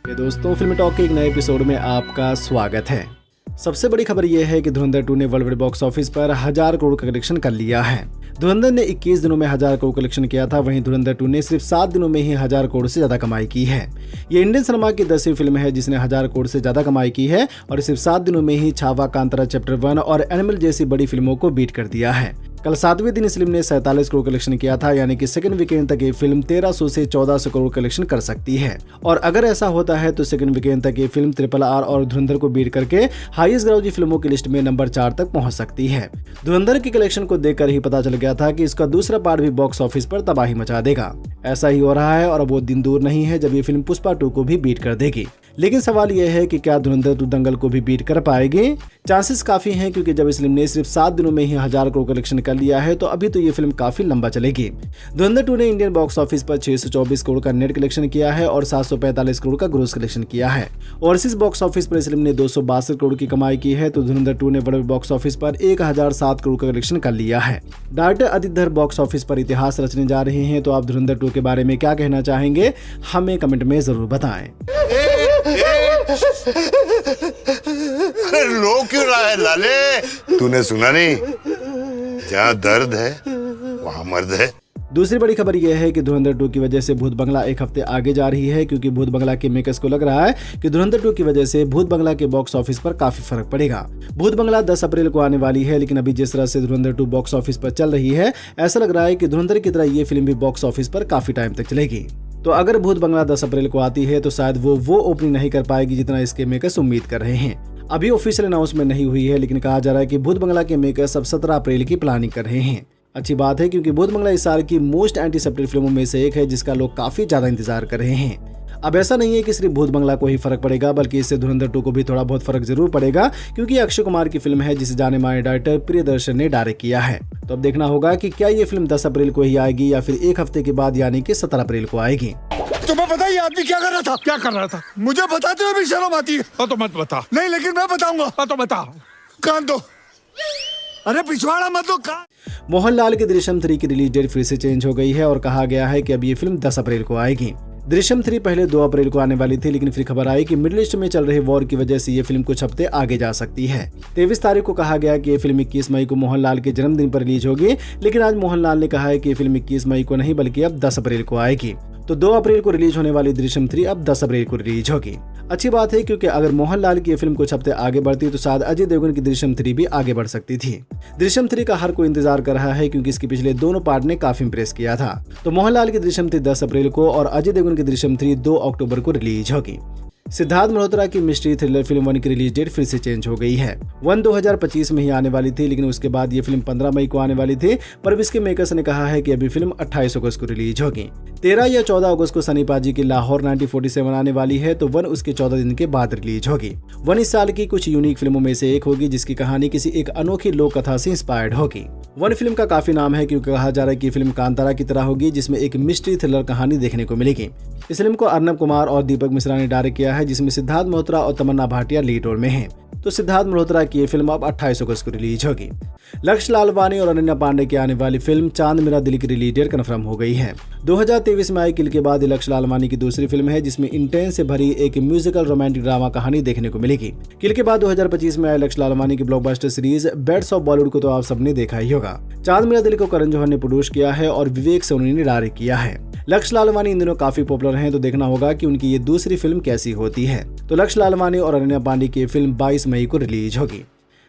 ये दोस्तों, film talk के एक नए एपिसोड में आपका स्वागत है। सबसे बड़ी खबर यह है कि धुरंधर 2 ने वर्ल्ड वाइड बॉक्स ऑफिस पर 1000 करोड़ का कलेक्शन कर लिया है। धुरंधर ने 21 दिनों में 1000 करोड़ कलेक्शन किया था, वहीं धुरंधर 2 ने सिर्फ 7 दिनों में ही 1000 करोड़ से ज्यादा कमाई की है। ये इंडियन सिनेमा की 10वीं फिल्म है जिसने 1000 करोड़ से ज्यादा कमाई की है और सिर्फ 7 दिनों में ही छावा, कांतारा चैप्टर 1 और एनिमल जैसी बड़ी फिल्मों को बीट कर दिया है। कल 7वें दिन इस फिल्म ने 47 करोड़ कलेक्शन किया था, यानी कि सेकंड वीकेंड तक ये फिल्म 1300 से 1400 करोड़ कलेक्शन कर सकती है। और अगर ऐसा होता है तो सेकंड वीकेंड तक ये फिल्म RRR और धुरंधर को बीट करके हाईएस्ट ग्रॉसिंग फिल्मों की लिस्ट में नंबर 4 तक पहुंच सकती है। धुरंधर की कलेक्शन को देखकर ही पता चल गया था कि इसका दूसरा पार्ट भी बॉक्स ऑफिस पर तबाही मचा देगा। ऐसा ही हो रहा है और अब वो दिन दूर नहीं है जब ये फिल्म पुष्पा 2 को भी बीट कर देगी। लेकिन सवाल यह है कि क्या धुरंधर 2 दंगल को भी बीट कर पाएगी? चांसेस काफी हैं, क्योंकि जब इस फिल्म ने सिर्फ 7 दिनों में ही 1000 करोड़ कलेक्शन कर लिया है तो अभी तो ये फिल्म काफी लंबा चलेगी। धुरंधर 2 ने इंडियन बॉक्स ऑफिस पर 624 करोड़ का नेट कलेक्शन किया है और 745 करोड़ का ग्रोस कलेक्शन किया है। ओवरसीज बॉक्स ऑफिस पर इस फिल्म ने 262 करोड़ की कमाई की है, तो धुरंधर 2 ने वर्ल्ड बॉक्स ऑफिस पर 1007 करोड़ का कलेक्शन कर लिया है। डायरेक्टर आदित्य धर बॉक्स ऑफिस पर इतिहास रचने जा रहे हैं, तो आप धुरंधर 2 के बारे में क्या कहना चाहेंगे, हमें कमेंट में जरूर बताएं। अरे रो क्यों रहा है लाले? तूने सुना नहीं? जहाँ दर्द है वहाँ मर्द है। दूसरी बड़ी खबर यह है कि धुरंधर 2 की वजह से भूत बंगला एक हफ्ते आगे जा रही है, क्योंकि भूत बंगला के मेकर्स को लग रहा है कि धुरंधर 2 की वजह से भूत बंगला के बॉक्स ऑफिस पर काफी फर्क पड़ेगा। भूत बंगला 10 अप्रैल को आने वाली है, लेकिन अभी जिस तरह से धुरंधर 2 बॉक्स ऑफिस पर चल रही है, ऐसा लग रहा है कि धुरंधर की तरह ये फिल्म भी बॉक्स ऑफिस पर काफी टाइम तक चलेगी। तो अगर भूत बंगला 10 अप्रैल को आती है तो शायद वो ओपनिंग नहीं कर पाएगी जितना इसके मेकर्स उम्मीद कर रहे हैं। अभी ऑफिशियल अनाउंसमेंट नहीं हुई है, लेकिन कहा जा रहा है कि भूत बंगला के मेकर्स अब 17 अप्रैल की प्लानिंग कर रहे हैं। अच्छी बात है, क्योंकि भूत बंगला इस साल की मोस्ट एंटीसेप्टेड फिल्मों में से एक है जिसका लोग काफी ज्यादा इंतजार कर रहे हैं। अब ऐसा नहीं है कि सिर्फ भूत बंगला को ही फर्क पड़ेगा, बल्कि इससे धुरंधर 2 को भी थोड़ा बहुत फर्क जरूर पड़ेगा, क्योंकि अक्षय कुमार की फिल्म है जिसे जाने माने डायरेक्टर प्रियदर्शन ने डायरेक्ट किया है। तो अब देखना होगा कि क्या ये फिल्म 10 अप्रैल को ही आएगी या फिर एक हफ्ते के बाद यानी कि 17 अप्रैल को आएगी। तुम्हें पता है ये आदमी क्या कर रहा था? क्या कर रहा था? मुझे बताते हुए भी शर्म आती है। हाँ तो मत बता। नहीं, लेकिन मैं बताऊंगा। हाँ तो बता। कान दो। अरे पिछवाड़ा मत दो कान। मोहनलाल की दृश्यम 3 की रिलीज डेट फिर से चेंज हो गई है और कहा गया है कि अब ये फिल्म 10 अप्रैल को आएगी। दृश्यम 3 पहले 2 अप्रैल को आने वाली थी, लेकिन फिर खबर आई कि मिडिल ईस्ट में चल रहे वॉर की वजह से ये फिल्म कुछ हफ्ते आगे जा सकती है। 23 तारीख को कहा गया कि ये फिल्म 21 मई को मोहनलाल के जन्मदिन पर रिलीज होगी, लेकिन आज मोहनलाल ने कहा है कि ये फिल्म 21 मई को नहीं बल्कि अब 10 अप्रैल को आएगी। तो 2 अप्रैल को रिलीज होने वाली दृश्यम 3 अब 10 अप्रैल को रिलीज होगी। अच्छी बात है, क्योंकि अगर मोहनलाल की फिल्म कुछ हफ्ते आगे बढ़ती तो शायद अजय देवगन की दृश्यम 3 भी आगे बढ़ सकती थी। दृश्यम 3 का हर कोई इंतजार कर रहा है, क्योंकि इसके पिछले दोनों पार्ट ने काफी इंप्रेस किया था। तो मोहनलाल की दृश्यम 3 10 अप्रैल को और अजय देवगन की दृश्यम 3 2 अक्टूबर को रिलीज होगी। सिद्धार्थ मल्होत्रा की मिस्ट्री थ्रिलर फिल्म 1 की रिलीज डेट फिर से चेंज हो गई है। 1 2025 में ही आने वाली थी, लेकिन उसके बाद ये फिल्म 15 मई को आने वाली थी, पर इसके मेकर्स ने कहा है कि अभी फिल्म 28 अगस्त को रिलीज होगी। 13 या 14 अगस्त को सनी पाजी की लाहौर 1947 आने वाली है, तो 1 उसके 14 दिन के बाद रिलीज होगी। 1 इस साल की कुछ यूनिक फिल्मों में से एक होगी जिसकी कहानी किसी एक अनोखी लोक कथा से इंस्पायर्ड होगी। 1 फिल्म का काफी नाम है, क्योंकि कहा जा रहा है कि फिल्म कांतारा की तरह होगी, जिसमें एक मिस्ट्री थ्रिलर कहानी देखने को मिलेगी। इस फिल्म को अर्नब कुमार और दीपक मिश्रा ने डायरेक्ट किया है, जिसमें सिद्धार्थ मल्होत्रा और तमन्ना भाटिया लीड रोल में हैं। तो सिद्धार्थ मल्होत्रा की ये फिल्म अब 28 अगस्त को रिलीज होगी। लक्ष्य लालवानी और अनन्या पांडे की आने वाली फिल्म चांद मेरा दिल की रिलीज डेट कंफर्म हो गई है। 2023 में आई किल के बाद लक्ष्य लालवानी की दूसरी फिल्म है, जिसमें इंटेंस से भरी एक म्यूजिकल रोमांटिक ड्रामा कहानी देखने को मिलेगी। किल के बाद 2025 में आई लक्ष्य लालवानी की blockbuster series beds of Bollywood को तो आप सबने देखा ही होगा। चांद मेरा दिल को करण जौहर ने प्रोड्यूस किया है और विवेक सोनी ने डायरेक्ट किया है। लक्ष्य लालवानी इन दिनों काफी पॉपुलर हैं, तो देखना होगा कि उनकी ये दूसरी फिल्म कैसी होती है। तो लक्ष्य लालवानी और अनन्या पांडे की फिल्म 22 मई को रिलीज होगी।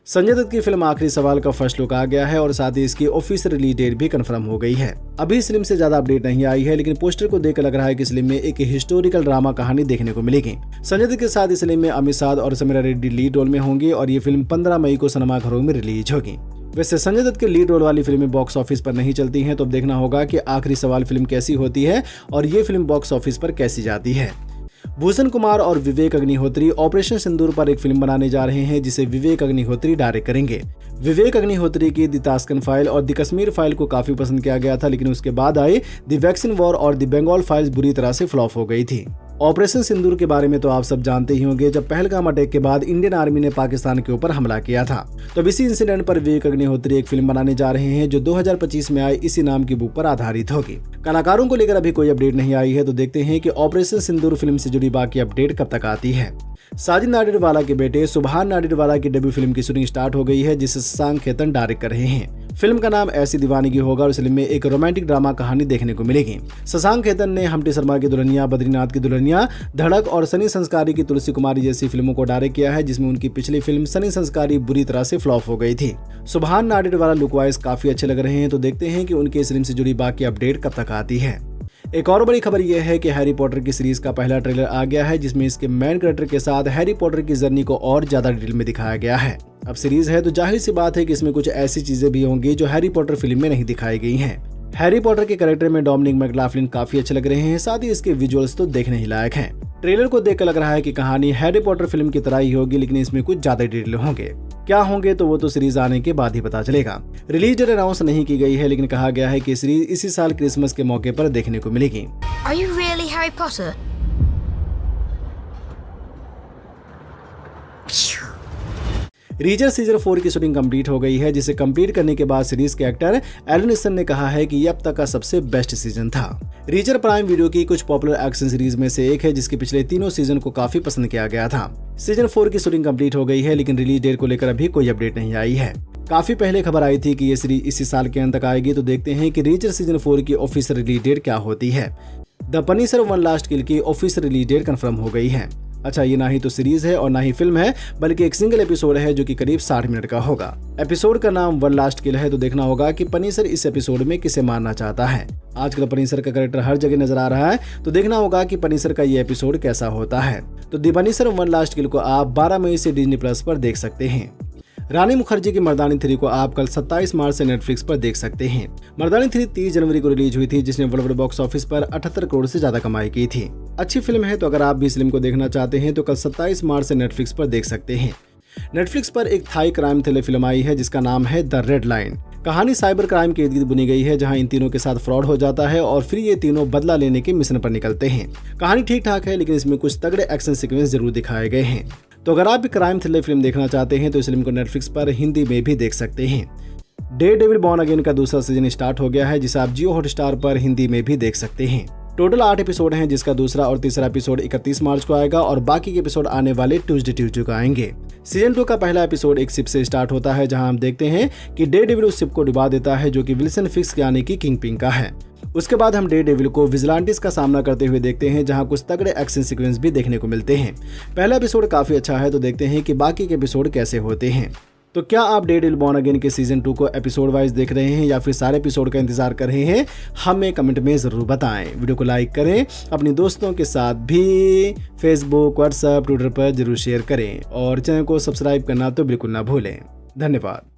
संजय दत्त की फिल्म आखिरी सवाल का फर्स्ट लुक आ गया है और साथ ही इसकी ऑफिशियल रिलीज डेट भी कंफर्म हो गई है। अभी इस फिल्म से ज्यादा अपडेट नहीं आई है, लेकिन पोस्टर को देखकर लग रहा है कि इस फिल्म में एक हिस्टोरिकल ड्रामा कहानी देखने को मिलेगी। संजय दत्त के साथ इस फिल्म में अमित साध और समीरा रेड्डी लीड रोल में होंगे और ये फिल्म 15 मई को सिनेमाघरों में रिलीज होगी। वैसे संजय दत्त के लीड रोल वाली फिल्में बॉक्स ऑफिस पर नहीं चलती हैं, तो अब देखना होगा कि आखिरी सवाल फिल्म कैसी होती है और ये फिल्म बॉक्स ऑफिस पर कैसी जाती है। भूषण कुमार और विवेक अग्निहोत्री ऑपरेशन सिंदूर पर एक फिल्म बनाने जा रहे हैं, जिसे विवेक अग्निहोत्री डायरेक्ट करेंगे। विवेक अग्निहोत्री की द तास्कन फाइल और द कश्मीर फाइल को काफी पसंद किया गया था, लेकिन उसके बाद आए द वैक्सीन वॉर और द बंगाल फाइल्स बुरी तरह से फ्लॉप हो गई थी। ऑपरेशन सिंदूर के बारे में तो आप सब जानते ही होंगे, जब पहलगाम अटैक के बाद इंडियन आर्मी ने पाकिस्तान के ऊपर हमला किया था। तो अब इसी इंसिडेंट पर विवेक अग्निहोत्री एक फिल्म बनाने जा रहे हैं जो 2025 में आई इसी नाम की बुक पर आधारित होगी। कलाकारों को लेकर अभी कोई अपडेट नहीं आई है, तो देखते हैं कि ऑपरेशन सिंदूर फिल्म से जुड़ी बाकी अपडेट कब तक आती है। साजिद नाडियाडवाला के बेटे सुभान नाडियाडवाला की डेब्यू फिल्म की शूटिंग स्टार्ट हो गई है, जिसे शशांक खेतन डायरेक्ट कर रहे हैं। फिल्म का नाम ऐसी दीवानगी होगा और इस फिल्म में एक रोमांटिक ड्रामा कहानी देखने को मिलेगी। शशांक खेतन ने हम्टी शर्मा की दुल्हनिया, बद्रीनाथ की दुल्हनिया, धड़क और सनी संस्कारी की तुलसी कुमारी जैसी फिल्मों को डायरेक्ट किया है, जिसमें उनकी पिछली फिल्म सनी संस्कारी बुरी तरह से फ्लॉप हो गई थी। सुभान नाडियाडवाला लुक वाइज काफी अच्छे लग रहे हैं, तो देखते हैं कि उनकी इस फिल्म से जुड़ी बाकी अपडेट कब तक आती है। एक और बड़ी खबर यह है कि हैरी पॉटर की सीरीज का पहला ट्रेलर आ गया है, जिसमें इसके मेन कैरेक्टर के साथ हैरी पॉटर की जर्नी को और ज्यादा डिटेल में दिखाया गया है। अब सीरीज है तो जाहिर सी बात है कि इसमें कुछ ऐसी चीजें भी होंगी जो हैरी पॉटर फिल्म में नहीं दिखाई गई हैं। हैरी पॉटर के कैरेक्टर में डोमिनिक मैकलाफ्लिन काफी अच्छे लग रहे हैं, साथ ही इसके विजुअल्स तो देखने ही लायक हैं। ट्रेलर को देखकर लग रहा है कि कहानी हैरी पॉटर फिल्म की तरह ही होगी, लेकिन इसमें कुछ ज्यादा डिटेल होंगे। क्या होंगे तो वो तो सीरीज आने के बाद ही पता चलेगा। रिलीज डेट अनाउंस नहीं की गई है, लेकिन कहा गया है कि सीरीज इसी साल क्रिसमस के मौके पर देखने को मिलेगी। Are you really Harry Potter? Richer season 4 की शूटिंग कंप्लीट हो गई है, जिसे कंप्लीट करने के बाद सीरीज के एक्टर एलन नीसन ने कहा है कि ये अब तक का सबसे बेस्ट सीजन था। रीचर प्राइम वीडियो की कुछ पॉपुलर एक्शन सीरीज में से एक है, जिसके पिछले तीनों सीजन को काफी पसंद किया गया था। सीजन 4 की शूटिंग कंप्लीट हो गई है, लेकिन रिलीज डेट को लेकर अभी कोई अपडेट नहीं आई है। काफी पहले खबर आई थी कि ये सीरीज इसी साल के अंत तक आएगी, तो देखते हैं कि रीचर सीजन 4 की ऑफिशियल रिलीज डेट क्या होती है। द पनिशर वन लास्ट किल की ऑफिशियल रिलीज डेट कंफर्म हो गई है। अच्छा, ये ना ही तो सीरीज है और ना ही फिल्म है, बल्कि एक सिंगल एपिसोड है जो कि करीब 60 मिनट का होगा। एपिसोड का नाम वन लास्ट किल है, तो देखना होगा कि पनिशर इस एपिसोड में किसे मारना चाहता है। आजकल पनिशर का कैरेक्टर हर जगह नजर आ रहा है, तो देखना होगा कि पनिशर का ये एपिसोड कैसा होता है। तो द पनिशर वन लास्ट किल को आप 12 मई से डिज्नी प्लस पर देख सकते हैं। रानी मुखर्जी की मर्दानी 3 को आप कल 27 मार्च से नेटफ्लिक्स पर देख सकते हैं। मर्दानी 3 30 जनवरी को रिलीज हुई थी, जिसने वर्ल्ड वाइड बॉक्स ऑफिस पर 78 करोड़ से ज्यादा कमाई की थी। अच्छी फिल्म है, तो अगर आप भी इस फिल्म को देखना चाहते हैं तो कल 27 मार्च से नेटफ्लिक्स पर देख सकते हैं। नेटफ्लिक्स पर एक थाई क्राइम थ्रिलर फिल्म आई है, जिसका नाम है द रेड लाइन। कहानी साइबर क्राइम के इर्द गिर्द बुनी गई है, जहां इन तीनों के साथ फ्रॉड हो जाता है और फिर ये तीनों बदला लेने के मिशन पर निकलते हैं। कहानी ठीक ठाक है, लेकिन इसमें कुछ तगड़े एक्शन सीक्वेंस जरूर दिखाए गए हैं। तो अगर आप भी क्राइम थ्रिलर फिल्म देखना चाहते हैं तो इस फिल्म को नेटफ्लिक्स पर हिंदी में भी देख सकते हैं। डेयरडेविल बॉर्न अगेन का दूसरा सीजन स्टार्ट हो गया है, जिसे आप जियो हॉटस्टार पर हिंदी में भी देख सकते हैं। टोटल 8 एपिसोड हैं, जिसका दूसरा और तीसरा एपिसोड 31 मार्च को आएगा और बाकी के एपिसोड आने वाले ट्यूसडे को आएंगे। सीजन 2 का पहला एपिसोड एक शिप से स्टार्ट होता है, जहां हम देखते हैं कि डेयरडेविल उस शिप को डुबा देता है जो कि विल्सन फिस्क यानी कि किंगपिन का है। उसके बाद हम डेयरडेविल को विजिलेंटिस का सामना करते हुए देखते हैं, जहां कुछ तगड़े एक्शन सीक्वेंस भी देखने को मिलते हैं। पहला एपिसोड काफी अच्छा है, तो देखते हैं कि बाकी के एपिसोड कैसे होते हैं। तो क्या आप डेयरडेविल बॉर्न अगेन के सीजन 2 को एपिसोड वाइज देख रहे हैं या फिर सारे एपिसोड का इंतजार कर रहे हैं? हमें कमेंट में जरूर बताएं। वीडियो को लाइक करें, अपने दोस्तों के साथ भी फेसबुक, व्हाट्सएप, ट्विटर पर जरूर शेयर करें और चैनल को सब्सक्राइब करना तो बिल्कुल ना भूलें। धन्यवाद।